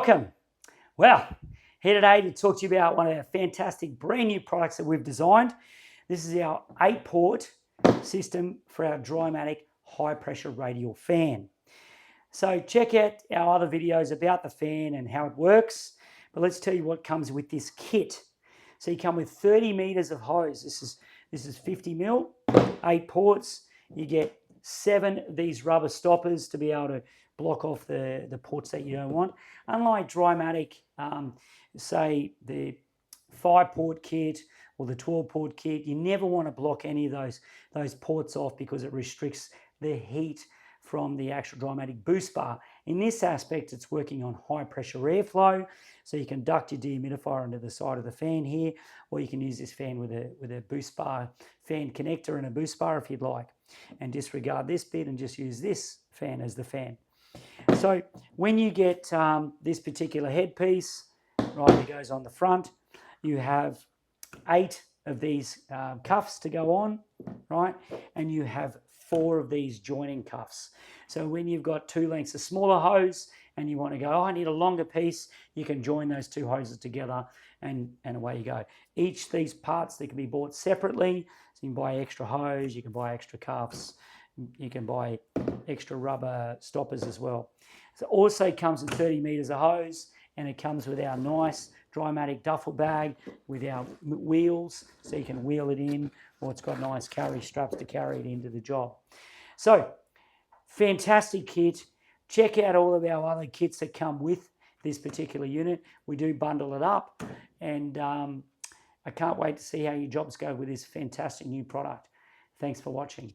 Welcome. Well, here today to talk to you about one of our fantastic brand new products that we've designed. This is our 8-port system for our Drymatic high pressure radial fan. So check out our other videos about the fan and how it works, but let's tell you what comes with this kit. So you come with 30 meters of hose. This is 50 mil, 8 ports. You get 7 of these rubber stoppers to be able to block off the ports that you don't want. Unlike Drymatic, say the 5-port kit or the 12-port kit, you never want to block any of those ports off because it restricts the heat from the actual Drymatic boost bar. In this aspect, it's working on high pressure airflow, so you can duct your dehumidifier into the side of the fan here, or you can use this fan with a boost bar fan connector and a boost bar if you'd like, and disregard this bit and just use this fan as the fan. So when you get this particular headpiece, right, it goes on the front, you have 8 of these cuffs to go on, right, and you have 4 of these joining cuffs. So when you've got 2 lengths of smaller hose and you want to go, oh, I need a longer piece, you can join those 2 hoses together and away you go. Each of these parts, they can be bought separately. So you can buy extra hose, you can buy extra cuffs, you can buy extra rubber stoppers as well. So it also comes in 30 meters of hose, and it comes with our nice Drymatic duffel bag with our wheels, so you can wheel it in, or it's got nice carry straps to carry it into the job. So, fantastic kit. Check out all of our other kits that come with this particular unit. We do bundle it up, and I can't wait to see how your jobs go with this fantastic new product. Thanks for watching.